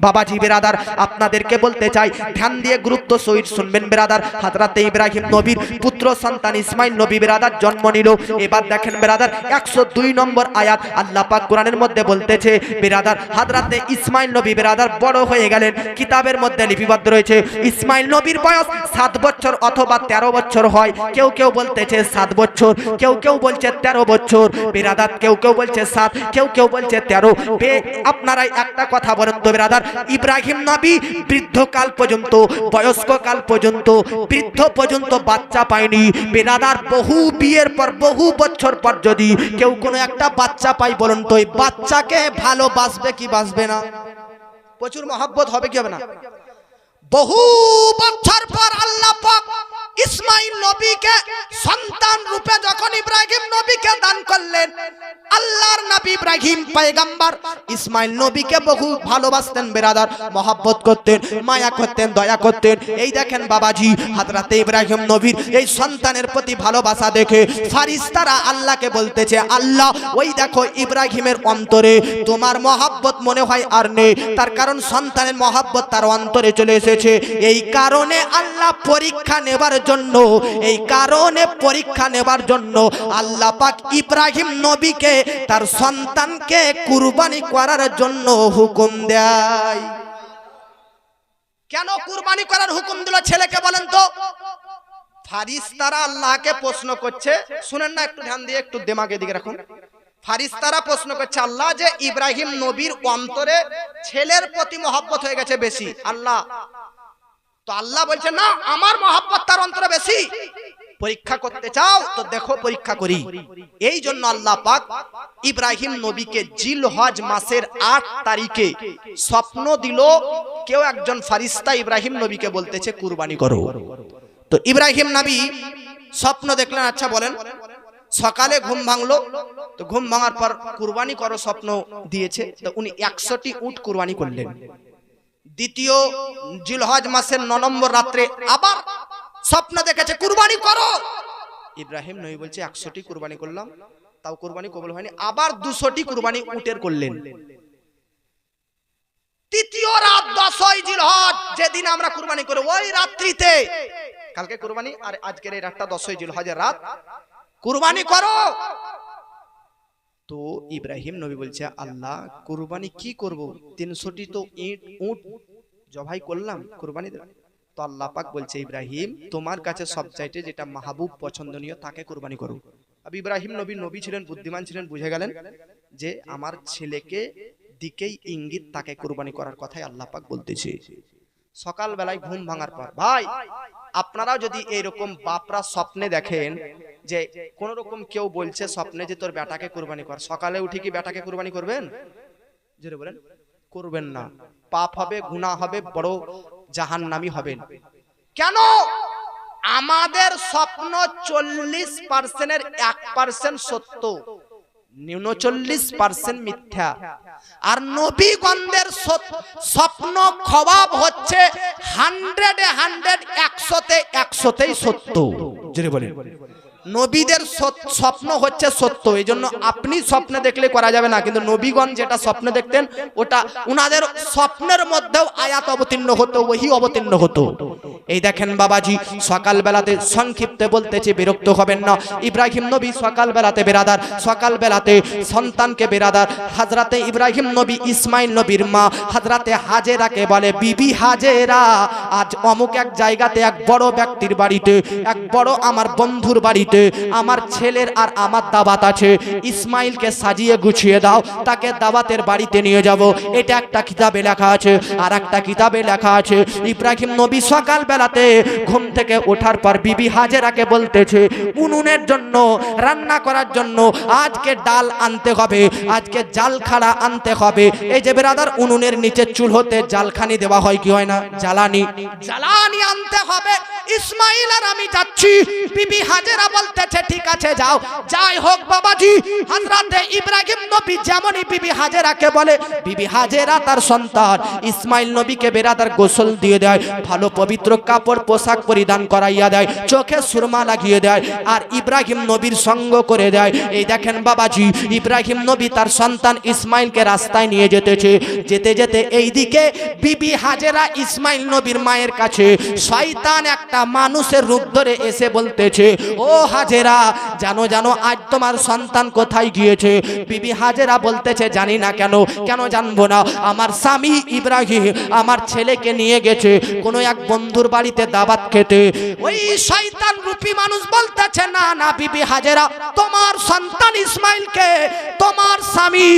বাবাজি বেরাদার আপনাদেরকে বলতে চাই, ধ্যান দিয়ে গুরুত্ব সহিত শুনবেন বেরাদার। হযরতে ইব্রাহিম নবীর পুত্র সন্তান ইসমাইল নবী বেরাদার জন্ম নিল। এবার দেখেন বেরাদার 102 নম্বর আয়াত আল্লাহ পাক কোরআনের মধ্যে বলতেছে বেরাদার, হযরতে ইসমাইল নবী বেরাদার বড় হয়ে গেলেন। কিতাবের মধ্যে লিপিবদ্ধ রয়েছে ইসমাইল নবীর বয়স 7 বছর অথবা 13 বছর হয়। কেউ কেউ বলতেছে 7 বছর, কেউ কেউ বলছে 13 বছর বেরাদার, কেউ কেউ বলছে 7, কেউ কেউ বলছে 13। আপনারা একটা কথা বলেন তো বেরাদার, ইব্রাহিম নবী বৃদ্ধকাল পর্যন্ত, বয়স্ক কাল পর্যন্ত, বৃদ্ধ পর্যন্ত বাচ্চা পায়নি বেরাদার। বহু বিয়ের পর, বহু বছর পর যদি কেউ কোনো একটা বাচ্চা পাই, বলুন তো এই বাচ্চাকে ভালোবাসবে কি বাসবে না? প্রচুর মহব্বত হবে কি হবে না? বহু বছর পর আল্লাহ পাক ইসমাইল নবীকে সন্তান রূপে যখন ইব্রাহিম নবীকে দান করলেন, আল্লাহর নবী ইব্রাহিম পয়গম্বর ইসমাইল নবীকে বহু ভালোবাসতেন বেরাদার, মহব্বত করতেন, মায়া করতেন, দয়া করতেন। এই দেখেন বাবাজি, হযরতে ইব্রাহিম নবীর এই সন্তানের প্রতি ভালোবাসা দেখে ফারিস্তারা আল্লাহকে বলতেছে, আল্লাহ ওই দেখো ইব্রাহিমের অন্তরে তোমার মহব্বত মনে হয় আর নেই, তার কারণ সন্তানের মহব্বত তার অন্তরে চলে এসেছে। এই কারণে আল্লাহ পরীক্ষা নেবার জন্য, এই কারণে পরীক্ষা নেবার জন্য আল্লাহ পাক ইব্রাহিম নবীকে তার সন্তানকে কুরবানি করার জন্য হুকুম দেয়। কেন কুরবানি করার হুকুম দিল ছেলেকে বলেন তো? ফারিস্তারা আল্লাহকে প্রশ্ন করছে, শুনেন না, একটু ধ্যান দিয়ে একটু দিমাগে দিকে রাখুন। ফারিস্তারা প্রশ্ন করছে আল্লাহ যে ইব্রাহিম নবীর অন্তরে ছেলের প্রতি মহব্বত হয়ে গেছে বেশি, আল্লাহ তো আল্লাহ বলছে না, আমার মহব্বত তার অন্তরে বেশি। পরীক্ষা করতে চাও তো দেখো পরীক্ষা করি। এই জন্য আল্লাহ পাক ইব্রাহিম নবীকে জিলহজ মাসের 8 তারিখে স্বপ্ন দিল। কেউ একজন ফারিস্তা ইব্রাহিম নবীকে বলতেছে কুরবানি করো। তো ইব্রাহিম নবী স্বপ্ন দেখলেন। আচ্ছা বলেন, সকালে ঘুম ভাঙলো, তো ঘুম ভাঙার পর কুরবানি করো স্বপ্ন দিয়েছে, তো উনি 100টি উট কুরবানি করলেন। দ্বিতীয় জিলহজ মাসের 9 নম্বর রাত্রে আবার স্বপ্ন দেখেছে কুরবানি করো। ইব্রাহিম নবী বলছে 100টি কুরবানি করলাম, তাও কুরবানি কবুল হয়নি। আবার 200টি কুরবানি উটের করলেন। তৃতীয় রাত 10ই জিলহজ, যেদিন আমরা কুরবানি করি ওই রাত্রিতে, কালকে কুরবানি আর আজকের এই রাতটা 10ই জিলহজের রাত, কুরবানি করো। তো ইব্রাহিম নবী বলছে আল্লাহ কুরবানি কি করব, 300টি তো উট জবাই করলাম, কুরবানি দেব। তো আল্লাহ পাক বলছে ইব্রাহিম তোমার কাছে সবচাইতে যেটা মাহবুব পছন্দনীয় তাকে কুরবানি করো। अब ইব্রাহিম নবী ছিলেন, বুদ্ধিমান ছিলেন, বুঝে গেলেন যে আমার ছেলেকে দিকেই ইঙ্গিত, তাকে কুরবানি করার কথাই আল্লাহ পাক বলতেছে। সকাল বেলায় ঘুম ভাঙার পর, ভাই আপনারাও যদি এইরকম বাপরা স্বপ্নে দেখেন যে কোন রকম কেউ বলছে স্বপ্নে যে তোর বেটাকে কুরবানি কর, সকালে উঠে কি বেটাকে কুরবানি করবেন? জোরে বলেন, করবেন না। পাপ হবে, গুনাহ হবে, বড় জাহান্নামী হবেন। কেন? আমাদের স্বপ্ন 40%-এর 1% সত্য, 39% মিথ্যা। আর নবীগণদের স্বপ্ন খবাব হচ্ছে 100-এ 100, 100-তে 100তেই সত্য। জোরে বলেন, নবীদের স্বপ্ন হচ্ছে সত্য। এই জন্য আপনি স্বপ্নে দেখলে করা যাবে না, কিন্তু নবীগণ যেটা স্বপ্নে দেখতেন ওটা উনাদের স্বপ্নের মধ্যেও আয়াত অবতীর্ণ হতো, ওহী অবতীর্ণ হতো। এই দেখেন বাবাজি, সকাল বেলাতে সংক্ষিপ্তে বলতেছি, বিরক্ত হবেন না। ইব্রাহিম নবী সকাল বেলাতে বেরাদার, সকাল বেলাতে সন্তানকে বেরাদার হযরতে ইব্রাহিম নবী ইসমাইল নবীর মা হযরতে হাজেরাকে বলে, বিবি হাজেরা আজ অমুক এক জায়গাতে এক বড় ব্যক্তির বাড়িতে, এক বড় আমার বন্ধুর বাড়িতে আমার ছেলের আর আমার দাওয়াত আছে, ইসমাইলকে সাজিয়ে গুছিয়ে দাও, তাকে দাওয়াতের বাড়িতে নিয়ে যাব। এটা একটা কিতাবে লেখা আছে। আর একটা কিতাবে লেখা আছে ইব্রাহিম নবী সকাল বেলাতে ঘুম থেকে ওঠার পর বিবি হাজেরাকে বলতেছে উনুনের জন্য, রান্না করার জন্য আজকে ডাল আনতে হবে, আজকে জালখাড়া আনতে হবে। এই যে বেরাদার উনুনের নিচে চুলহতে জালখানি দেওয়া হয় কি হয় না, জ্বালানি, জ্বালানি আনতে হবে। ইসমাইল আর আমি যাচ্ছি। বিবি হাজেরা বলতেছে ঠিক আছে যাও। যাই হোক বাবাজি, হযরতে ইব্রাহিম নবী যেমনই বিবি হাজেরাকে বলে, বিবি হাজেরা তার সন্তান ইসমাইল নবীকে বেরাদার গোসল দিয়ে দেয়, ভালো পবিত্র কাপড় পোশাক পরিধান করাইয়া দেয়, চোখে সুরমা লাগিয়ে দেয়, আর ইব্রাহিম নবীর সঙ্গ করে দেয়। এই দেখেন বাবাজি, ইব্রাহিম নবী তার সন্তান ইসমাইলকে রাস্তায় নিয়ে যেতেছে, যেতে যেতে এইদিকে বিবি হাজেরা ইসমাইল নবীর মায়ের কাছে শয়তান একটা মানুষের রূপ ধরে এসে বলতেছে, ও হাজেরা, জানো জানো আজ তোমার সন্তান কোথায় গিয়েছে? বিবি হাজেরা বলতেছে, জানি না। কেন? কেন জানবো না? আমার স্বামী ইব্রাহিম আমার ছেলেকে নিয়ে গেছে কোনো এক বন্ধুর বাড়িতে দাওয়াত খেতে। ওই শয়তান রূপী মানুষ বলতেছে, না না বিবি হাজেরা, তোমার সন্তান ইসমাইলকে তোমার স্বামী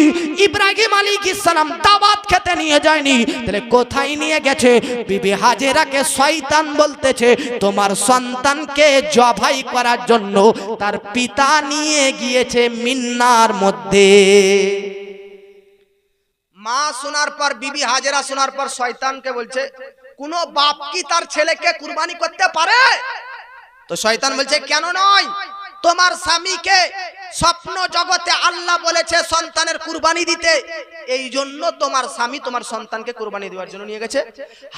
ইব্রাহিম আলাইহিস সালাম দাওয়াত খেতে নিয়ে যায়নি, তাহলে কোথায় নিয়ে গেছে? বিবি হাজেরাকে শয়তান বলতেছে, তোমার সন্তানকে জবাই করার জন্য তার পিতা নিয়ে গিয়েছে মিন্নার মধ্যে। মা শোনার পর, বিবি হাজেরা শোনার পর শয়তানকে বলছে, কোন বাপ কি তার ছেলেকে কুরবানি করতে পারে? তো শয়তান বলছে, কেন নয়, তোমার স্বামীকে স্বপ্ন জগতে আল্লাহ বলেছে সন্তানের কুরবানি দিতে, এই জন্য তোমার স্বামী তোমার সন্তানকে কুরবানি দেওয়ার জন্য নিয়ে গেছে।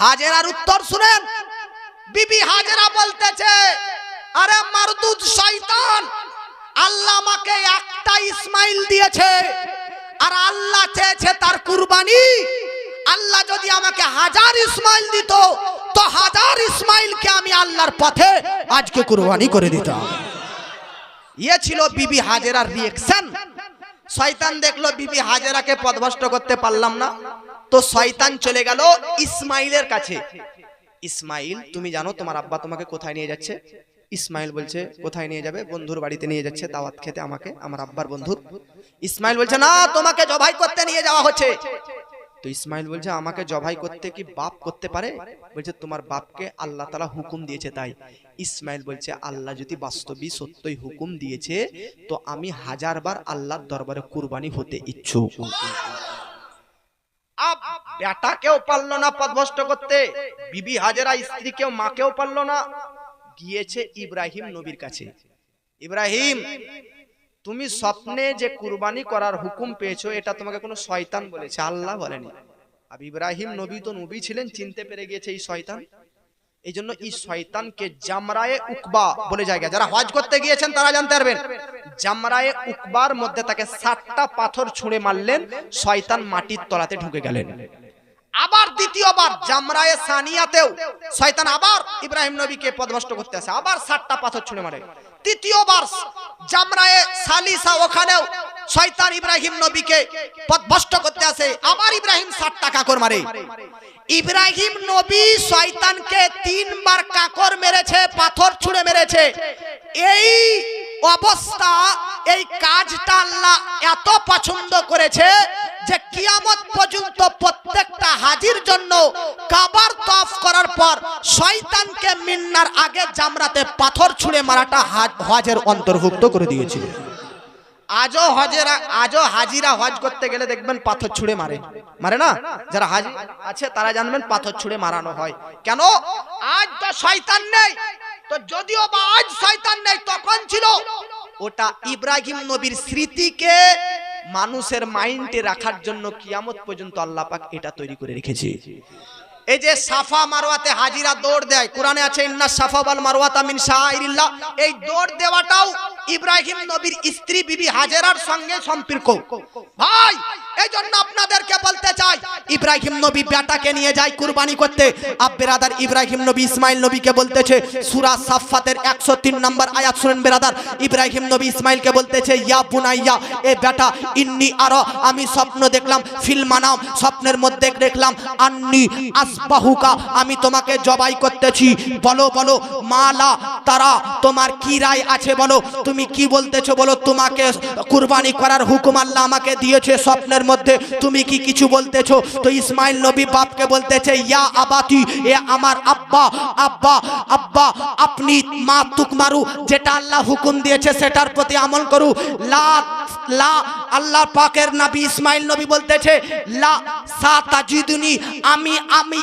হাজেরার উত্তর শুনেন, বিবি হাজেরা বলতেছে, আরে মারদুদ শয়তান, আল্লাহ আমাকে একটা ইসমাইল দিয়েছে, আর আল্লাহ চেয়েছে তার কুরবানি। আল্লাহ যদি আমাকে 1000 ইসমাইল দিত, তো 1000 ইসমাইলকে আমি আল্লাহর পথে আজকে কুরবানি করে দিতাম। ইয়ে ছিল বিবি হাজেরার রিঅ্যাকশন। শয়তান দেখলো বিবি হাজেরাকে পথভ্রষ্ট করতে পারলাম না, তো শয়তান চলে গেল ইসমাইলের কাছে। ইসমাইল, তুমি জানো তোমার আব্বা তোমাকে কোথায় নিয়ে যাচ্ছে? ইসমাইল বলছে, কোথায় নিয়ে যাবে? বন্ধুর বাড়িতে নিয়ে যাচ্ছে দাওয়াত খেতে আমাকে, আমার আব্বার বন্ধুর। ইসমাইল বলছে, না, তোমাকে জবাই করতে নিয়ে যাওয়া হচ্ছে। তো ইসমাইল বলছে, আমাকে জবাই করতে কি বাপ করতে পারে? বলছে, তোমার বাপকে আল্লাহ তাআলা হুকুম দিয়েছে তাই। ইসমাইল বলছে, আল্লাহ যদি বাস্তবিক সত্যই হুকুম দিয়েছে, তো আমি 1000 বার আল্লাহর দরবারে কুরবানি হতে ইচ্ছুক। আব বেটাকেও পারলো না পথভ্রষ্ট করতে, বিবি হাজেরা স্ত্রীকেও মাকেও পারলো না, গিয়েছে ইব্রাহিম নবীর কাছে। ইব্রাহিম, তুমি স্বপ্নে যে কুরবানি করার হুকুম পেয়েছো, এটা তোমাকে কোনো শয়তান বলেছে, আল্লাহ বলেনি। আর ইব্রাহিম নবী তো নবী ছিলেন, চিনতে পেরে গিয়েছে এই শয়তান। এই জন্য এই শয়তানকে জামরায়ে উকবা বলে জায়গা, যারা হজ করতে গিয়েছেন তারা জানতে পারবেন। জামরায়ে উকবার মধ্যে তাকে 7টা পাথর ছুঁড়ে মারলেন, শয়তান মাটির তলাতে ঢুকে গেলেন। আবার দ্বিতীয়বার জামরায়ে সানিয়াতেও শয়তান আবার ইব্রাহিম নবীকে পথভ্রষ্ট করতে আসে, আবার 7টা পাথর ছুঁড়ে মারে। তৃতীয়বার জামরায়ে সালিসা, ওখানেও শয়তান ইব্রাহিম নবীকে পথভ্রষ্ট করতে আসে, আবার ইব্রাহিম 7টা কাকর মারে। ইব্রাহিম নবী শয়তানকে 3 বার কাকর মেরেছে, পাথর ছুঁড়ে মেরেছে। এই অবস্থা, এই কাজটা আল্লাহ এত পছন্দ করেছে যে কিয়ামত পর্যন্ত প্রত্যেকটা হাজির জন্য কাবার তওয়াফ করার পর শয়তানকে মিন্নার আগে জামরাতে পাথর ছুঁড়ে মারাটা হজের অন্তর্ভুক্ত করে দিয়েছিল। আজও হাজিরা হজ করতে গেলে দেখবেন পাথর ছুঁড়ে মারে না? যারা হাজি আছে তারা জানবেন পাথর ছুঁড়ে মারানো হয়। কেন? আজ তো শয়তান নেই, তো যদিও বা আজ শয়তান নেই, তখন ছিল। ওটা ইব্রাহিম নবীর স্মৃতিকে মানুষের মাইন্ডে রাখার জন্য কিয়ামত পর্যন্ত আল্লাহ পাক এটা তৈরি করে রেখেছে। এই যে সাফা মারওয়াতে হাজিরা দৌড় দেয়, কোরআনে আছে ইন্না সাফা ওয়াল মারওয়াতা মিন শাআইরিল্লাহ। এই দৌড় দেওয়াটাও ইব্রাহিম নবীর স্ত্রী বিবি হাজেরার সঙ্গে সম্পর্ক। ভাই, এই জন্য আপনাদেরকে বলতে চাই, ইব্রাহিম নবী বেটাকে নিয়ে যায় কুরবানি করতে। বেরাদার, ইব্রাহিম নবী ইসমাইল নবীকে বলতেছে, সূরা সাফফাতের 103 নম্বর আয়াত শুনেন বেরাদার। ইব্রাহিম নবী ইসমাইলকে বলতেছে, ইয়া বুনাইয়া, এ বেটা, ইন্নি আরা, আমি স্বপ্ন দেখলাম, ফিল মানাম, স্বপ্নের মধ্যে দেখলাম, আন্নি আসবাহুকা, আমি তোমাকে জবাই করতেছি। বলো বলো, মালা তারা, তোমার কি রায় আছে বলো, তুমি কি বলতেছো বলো। তোমাকে কুরবানি করার হুকুম আল্লাহ আমাকে দিয়েছে স্বপ্নের মধ্যে, তুমি কি কিছু বলতেছো? তো ইসমাইল নবী বাপকে বলতেছে, ইয়া আবাতি, এ আমার আব্বা, আব্বা আব্বা, আপনি মা তুকমারু, যেটা আল্লাহ হুকুম দিয়েছে সেটার প্রতি আমল করু। লা লা, আল্লাহ পাকের নবী ইসমাইল নবী বলতেছে, লা সাতাজিদুনি, আমি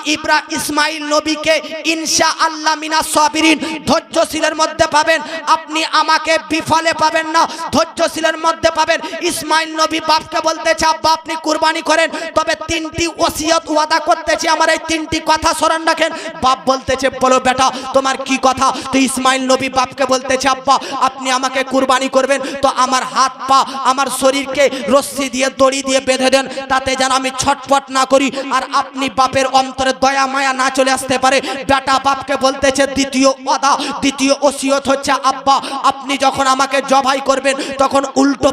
ইসমাইল নবীকে ইনশাআল্লাহ মিনাস সাবিরিন, ধৈর্যশীলের মধ্যে পাবেন। আপনি আমাকে ফলে পাবেন না, ধৈর্যশীলের মধ্যে পাবেন। ইসমাইল নবী বাপকে বলতেছে, আব্বা আপনি কুরবানি করেন, তবে তিনটি ওসিয়ত ওয়াদা করতেছি, আমার এই তিনটি কথা স্মরণ রাখেন। বাপ বলতেছে, বলো বেটা তোমার কি কথা? তো ইসমাইল নবী বাপকে বলতেছে, আব্বা আপনি আমাকে কুরবানি করবেন, তো আমার হাত পা আমার শরীরকে রশ্মি দিয়ে দড়ি দিয়ে বেঁধে দেন, তাতে যেন আমি ছটফট না করি, আর আপনি বাপের অন্তরে দয়া মায়া না চলে আসতে পারে। বেটা বাপকে বলতেছে দ্বিতীয় ওয়াদা, দ্বিতীয় ওসিয়ত হচ্ছে, আব্বা আপনি যখন আমাকে জবাই করবেন তখন উল্টো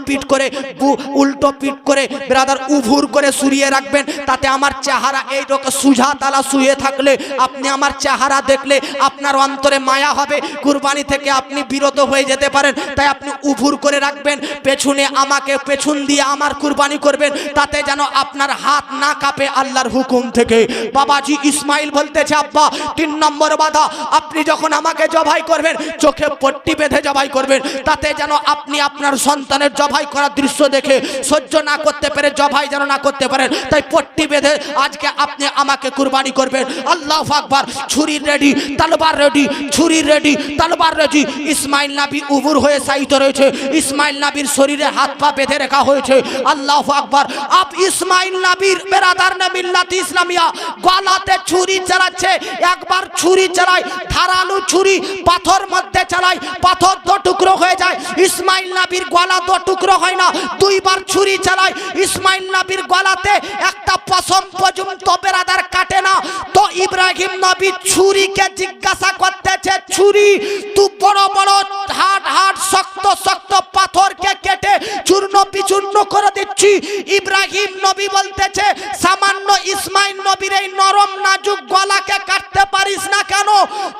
পিঠ করে ব্রাদার উভুর করে শুইয়ে রাখবেন, তাতে আমার চেহারা এইরকম সুজা তালা শুয়ে থাকলে আপনি আমার চেহারা দেখলে আপনার অন্তরে মায়া হবে, কুরবানি থেকে আপনি বিরত হয়ে যেতে পারেন, তাই আপনি উভুর করে রাখবেন, পেছনে আমাকে পেছন দিয়ে আমার কুরবানি করবেন, তাতে যেন আপনার হাত না কাঁপে আল্লাহর হুকুম থেকে। বাবাজি ইসমাইল বলতেছে, আব্বা 3 নম্বর বাধা, আপনি যখন আমাকে জবাই করবেন চোখে পট্টি বেঁধে জবাই করবেন, তাতে যেন আপনি আপনার সন্তানের জবাই করার দৃশ্য দেখে সহ্য না করতে পারে, জবাই যেন না করতে পারেন, তাই পট্টি বেঁধে আজকে আপনি আমাকে কুরবানি করবেন। আল্লাহু আকবার। ছুরি রেডি, তলবার রেডি, ছুরি রেডি, তলবার রেডি। ইসমাইল নবী উবুর হয়ে সাইতে রয়েছে, ইসমাইল নবীর শরীরে হাত পা বেঁধে রাখা হয়েছে। আল্লাহু আকবার। আপ ইসমাইল নবীর বেরাদার নে মিল্লাত ইসলামিয়া গলাতে ছুরি চালাচ্ছে, একবার ছুরি চালায় ধারালো ছুরি পাথর মধ্যে চালায়, পাথর 2 টুকরো হয়ে যায়, ইসমাইল নবীর গলা 2 টুকরো হয় না, 2 বার ছুরি চালায়, ইসমাইল নবীর গলাতে একটা পশম পর্যন্ত বেরাদার কাটে না। তো ইব্রাহিম নবী ছুরিকে জিজ্ঞাসা করতেছে, ছুরি তুই বড় বড় হাড় শক্ত শক্ত পাথরকে কেটে চূর্ণ বিচূর্ণ করে দিচ্ছি। ইব্রাহিম নবী বলতেছে, সামান্য ইসমাইল নবীর এই নরম নাজুক গলাকে কাটতে পারিস না কেন?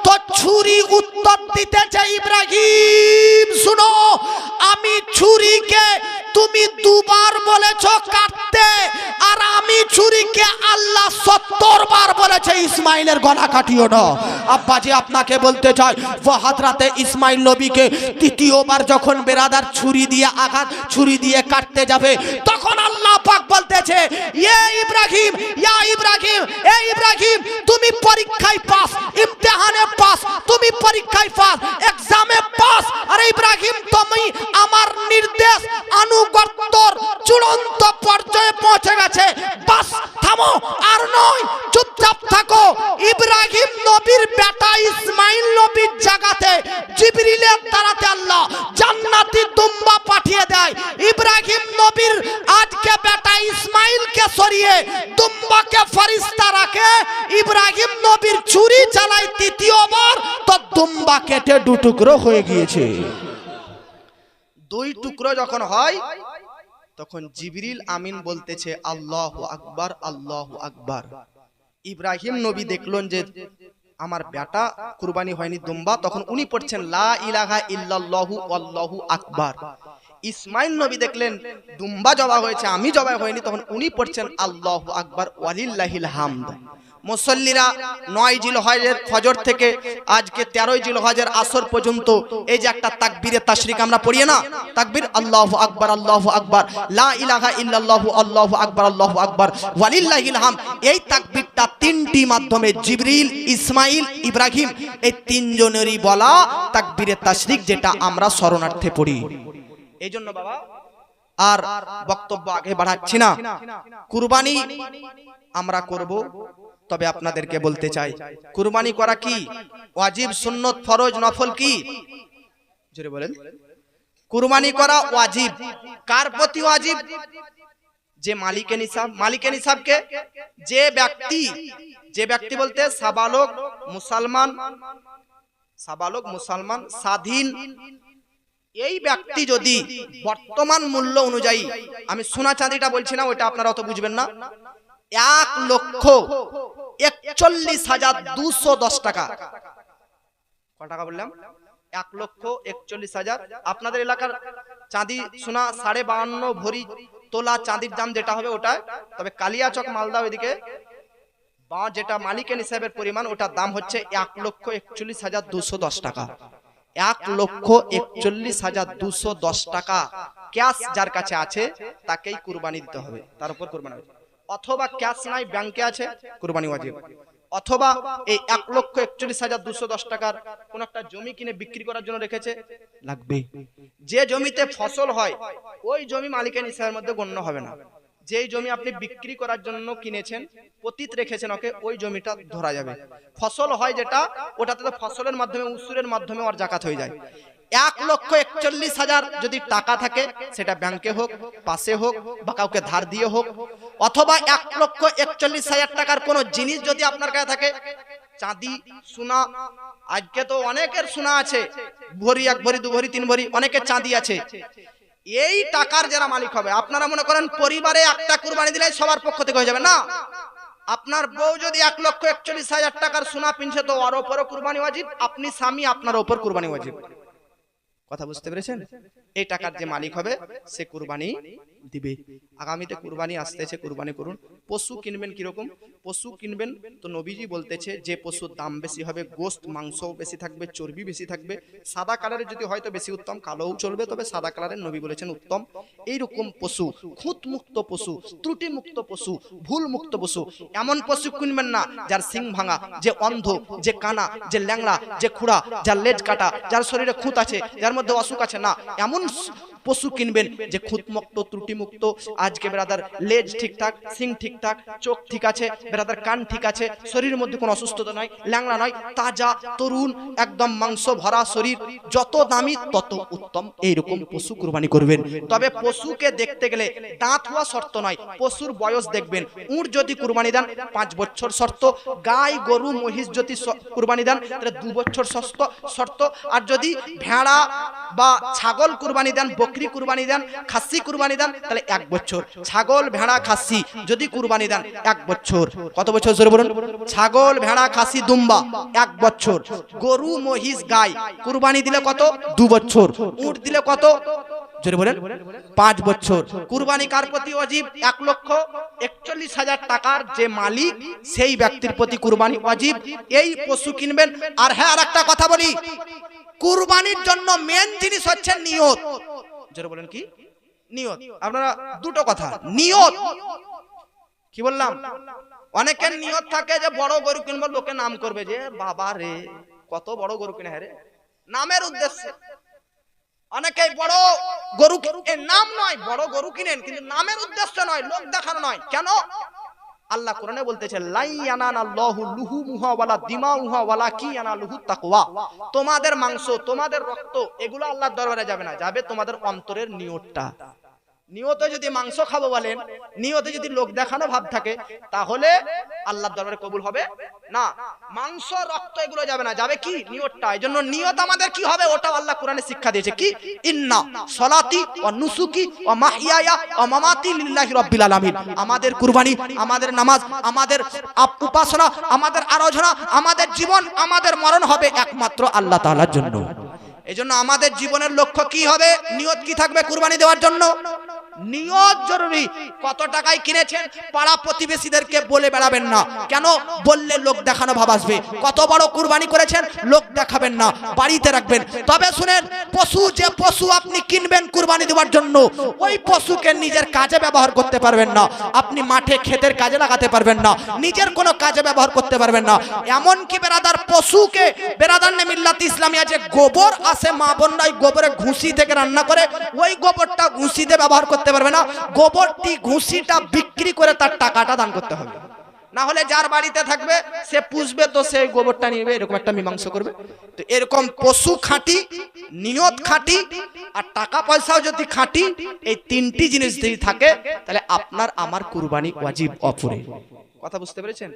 তো ছুরি উত্তর দিতেছে, ইব্রাহিম শুনো, আমি ছুরিকে তুমি 2 বার বলেছো কাটতে, আর আমি ছুরিকে আল্লাহ 70 বার বলেছে ইসমাইলের গলা কাটিও না। আব্বাজি আপনাকে বলতে চাই, হযরতে ইসমাইল নবীকে তৃতীয়বার যখন বেরাদার ছুরি দিয়ে আঘাত, ছুরি দিয়ে কাটতে যাবে, তখন আল্লাহ পাক বলতেছে, ইয়া ইব্রাহিম, ইয়া ইব্রাহিম, এ ইব্রাহিম তুমি পরীক্ষায় পাস, ইমতিহানে পাস, তুমি পরীক্ষায় পাস, এক্সামে পাস, আর ইব্রাহিম তুমি আমার নির্দেশ আনুগত্যর চূড়ান্ত পর্যায়ে পৌঁছে গেছে, বাস থামো আর নয়, চুপচাপ থাকো। ইব্রাহিম নবীর বেটা ইসমাইল নবীর জায়গাতে জিবরিলের দ্বারাতে আল্লাহ জান্নাতি দুম্বা পাঠিয়ে দেয়। ইব্রাহিম নবীর আজকে বেটা ইসমাইলকে সরিয়ে দুম্বাকে ফেরেশতা রাখে, ইব্রাহিম নবীর ছুরি চালায় তৃতীয়বার, তো দুম্বা কেটে 2 টুকরো হয়ে গিয়েছে। 2 টুকরো যখন হয় তখন জিবরিল আমিন বলতেছে, আল্লাহু আকবার, আল্লাহু আকবার। ইব্রাহিম নবী দেখলেন যে আমার বেটা কুরবানি হয়নি দুম্বা, তখন উনি পড়ছেন লা ইলাহা ইল্লাল্লাহু আল্লাহু আকবার। ইসমাইল নবী দেখলেন দুম্বা জবা হয়েছে, আমি জবাই হয়নি, তখন উনি পড়ছেন আল্লাহু আকবার ওয়ালিল্লাহিল হামদ। মুসল্লিরা 9 জিলহজের ফজর থেকে আজকে 13 জিলহজের আসর পর্যন্ত এই যে একটা তাকবীরে তাশরিক আমরা পড়ি না, তাকবীর আল্লাহু আকবার, আল্লাহু আকবার, লা ইলাহা ইল্লাল্লাহু আল্লাহু আকবার, আল্লাহু আকবার ওয়ালিল্লাহিল হামদ, এই তাকবীরটা 3টি মাধ্যমে জিবরিল, ইসমাইল, ইব্রাহিম এই 3 জনেরই বলা তাকবীরে তাশরিক, যেটা আমরা শরণার্থে পড়ি। এইজন্য বাবা আর বক্তব্য আগে বাড়াচ্ছি না, কুরবানি আমরা করব, তবে আপনাদেরকে বলতে চাই কুরবানি করা কি ওয়াজিব, সুন্নত, ফরজ, নফল কি? জোরে বলেন। কুরবানি করা ওয়াজিব। কার প্রতি ওয়াজিব? যে মালিকে নিসাব। মালিকে নিসাবকে যে ব্যক্তি বলতে সাবালক মুসলমান স্বাধীন, এই ব্যক্তি যদি বর্তমান মূল্য অনুযায়ী, আমি সোনা চাঁদিটা বলছি না, ওইটা আপনারা অত বুঝবেন না, 1,41,210 টাকা। কত টাকা বললাম? 1,41,000। আপনাদের এলাকার চাঁদি সোনা 52.5 ভরি তোলা চাঁদির দাম যেটা হবে ওটা, তবে কালিয়াচক মালদা ওইদিকে বা যেটা মালিকের হিসাবের পরিমাণ, ওটার দাম হচ্ছে 1,41,210 টাকা। 1,41,210 টাকা ক্যাশ যার কাছে আছে তাকেই কুরবানি দিতে হবে, তার উপর কুরবানি হবে। অথবা ক্যাশ নাই, ব্যাংকে আছে, কুরবানি ওয়াজিব। অথবা এই 1,41,210 টাকার কোন একটা জমি কিনে বিক্রি করার জন্য রেখেছে, লাগবে। যে জমিতে ফসল হয় ওই জমি মালিকের নিসাবের মধ্যে গণ্য হবে না। যেই জমি আপনি বিক্রি করার জন্য কিনেছেন, পতিত রেখেছেন ওকে, ওই জমিটা ধরা যাবে। ফসল হয় যেটা, ওটাতে তো ফসলের মাধ্যমে উসুরের মাধ্যমে ওর জাকাত হয়ে যায়। 1,41,000 যদি টাকা থাকে, সেটা ব্যাংকে হোক, পাশে হোক, বা কাউকে ধার দিয়ে হোক, অথবা 1,41,000 টাকার কোন জিনিস যদি আপনার কাছে থাকে, চাঁদি, সোনা, আজকে তো অনেকের সোনা আছে, ভরি, 1 ভরি, 2 ভরি, 3 ভরি, অনেকের চাঁদি আছে। এই টাকার যারা মালিক হবে, আপনারা মনে করেন পরিবারে একটা কুরবানি দিলে সবার পক্ষ থেকে হয়ে যাবে না। আপনার বউ যদি 1,41,000 টাকার সোনা পিনছে, তো ওর উপরও কুরবানি ওয়াজিব, আপনি স্বামী আপনার উপর কুরবানি ওয়াজিব। কথা বুঝতে পেরেছেন? এই টাকার যে মালিক হবে সে কুরবানি দিবে। আগামীতে কুরবানি আসতেছে, কুরবানি করুন। পশু কিনবেন কিরকম? পশু কিনবেন তো নবীজি বলতেছে যে পশুর দাম বেশি হবে, গোশত মাংস বেশি থাকবে, চর্বি বেশি থাকবে। সাদা কালারের যদি হয়তো বেশি উত্তম, কালোও চলবে, তবে সাদা কালারের নবী বলেছেন উত্তম। এইরকম পশু, খুঁত মুক্ত পশু, ত্রুটি মুক্ত পশু, ভুল মুক্ত পশু, এমন পশু কিনবেন না যার সিং ভাঙা, যে অন্ধ, যে কানা, যে ল্যাংড়া, যে খুঁড়া, যার লেজ কাটা, যার শরীরে খুঁত আছে, যার মধ্যে অসুখ আছে, না। এমন পশু কিনবেন যে খুঁত মুক্ত, ত্রুটি মুক্ত। আজকে ব্রাদার লেজ ঠিকঠাক, সিং ঠিকঠাক, চোখ ঠিক আছে, ব্রাদার কান ঠিক আছে, শরীরের মধ্যে কোনো অসুস্থতা নয়, ল্যাংড়া নয়, তাজা, তরুণ, একদম মাংস ভরা শরীর, যত দামি তত উত্তম। এইরকম পশু কুরবানি করবেন। তবে পশুকে দেখতে গেলে দাঁত হওয়া শর্ত নয়, পশুর বয়স দেখবেন। উট যদি কুরবানি দেন 5 বছর শর্ত, গাই, গরু, মহিষ যদি কুরবানি দেন তাহলে 2 বছর শর্ত। আর যদি ভেড়া বা ছাগল কুরবানি দেন, বকরি কুরবানি দেন, খাসি কুরবানি দেন, তাহলে 1 বছর। ছাগল, ভেড়া, খাসি যদি কুরবানি দেন 1 বছর। কত বছর জোরে বলুন? ছাগল, ভেড়া, খাসি, দুম্বা 1 বছর। গরু, মহিষ, গাই কুরবানি দিলে কত? 2 বছর। উট দিলে কত? জোরে বলেন। 5 বছর। কুরবানি কার প্রতি ওয়াজিব? 1,41,000 টাকার যে মালিক, সেই ব্যক্তির প্রতি কুরবানি ওয়াজিব। এই পশু কিনবেন। আর হ্যাঁ, আর একটা কথা বলি, কুরবানির জন্য মেন জিনিস হচ্ছে নিয়ত। জোরে বলেন কি? নিয়ত। আপনারা দুটো কথা, নিয়ত কি বললাম? অনেকের নিয়ত থাকে যে বড় গরু কিনবো, লোকে নাম করবে যে বাবা রে কত বড় গরু কিনে, হ্যাঁ রে, নামের উদ্দেশ্যে। অনেকেই বড় গরু, নাম নয়, বড় গরু কিনেন কিন্তু নামের উদ্দেশ্য নয়, লোক দেখানো নয়। কেন? আল্লাহ কোরআনে বলতেছে লাই ইয়ানানাল্লাহু লুহুমুহা ওয়ালা দিমাউহা ওয়ালাকি ইয়ানালুহু তাকওয়া। তোমাদের মাংস, তোমাদের রক্ত, এগুলো আল্লাহর দরবারে যাবে না, যাবে তোমাদের অন্তরের নিয়তটা। নিয়তে যদি মাংস খাবো বলেন, নিয়তে যদি লোক দেখানো ভাব থাকে, তাহলে আল্লাহর দরবারে কবুল হবে না। মাংস, রক্ত এগুলো যাবে না, যাবে কি? নিয়তটা। এজন্য নিয়ত আমাদের কি হবে, ওটা আল্লাহ কোরআনে শিক্ষা দিয়েছে কি? ইন্না সলাতি ওয়া নুসুকি ওয়া মাহইয়ায়া ওয়া মামাতি লিল্লাহি রাব্বিল আলামিন। আমাদের কুরবানি, আমাদের নামাজ, আমাদের উপাসনা, আমাদের আরাধনা, আমাদের জীবন, আমাদের মরণ হবে একমাত্র আল্লাহ তাআলার জন্য। এজন্য আমাদের জীবনের লক্ষ্য কি হবে? নিয়ত কি থাকবে কুরবানি দেওয়ার জন্য? নিয়ত জরুরি। কত টাকায় কিনেছেন পাড়া প্রতিবেশীদেরকে বলে বেড়াবেন না। কেন? বললে লোক দেখানো ভাব আসবে। কত বড় কুরবানি করেছেন লোক দেখাবেন না, বাড়িতে রাখবেন। তবে শুনেন, পশু, যে পশু আপনি কিনবেন কুরবানি দেওয়ার জন্য, ওই পশুকে নিজের কাজে ব্যবহার করতে পারবেন না। আপনি মাঠে ক্ষেতের কাজে লাগাতে পারবেন না, নিজের কোনো কাজে ব্যবহার করতে পারবেন না। এমন কি বেরাদার, পশুকে বেরাদার নে মিল্লাত ইসলামিয়া যে গোবর আসে, মা বোনরাই গোবরে ঘুষি থেকে রান্না করে, ওই গোবরটা ঘুষিতে ব্যবহার করতে পারবে না। গোবরটি, ঘুষিটা বিক্রি করে তার টাকাটা দান করতে হবে। না হলে যার বাড়িতে থাকবে সে পুষবে, তো সে গোবরটা নিবে, এরকম একটা মীমাংসা করবে। তো এরকম পশু খাঁটি, নিয়ত খাঁটি, আর টাকা পয়সাও যদি খাঁটি, এই 3টি জিনিস যদি থাকে, তাহলে আপনার আমার কুরবানি ওয়াজিব অপরে। কথা বুঝতে পেরেছেন?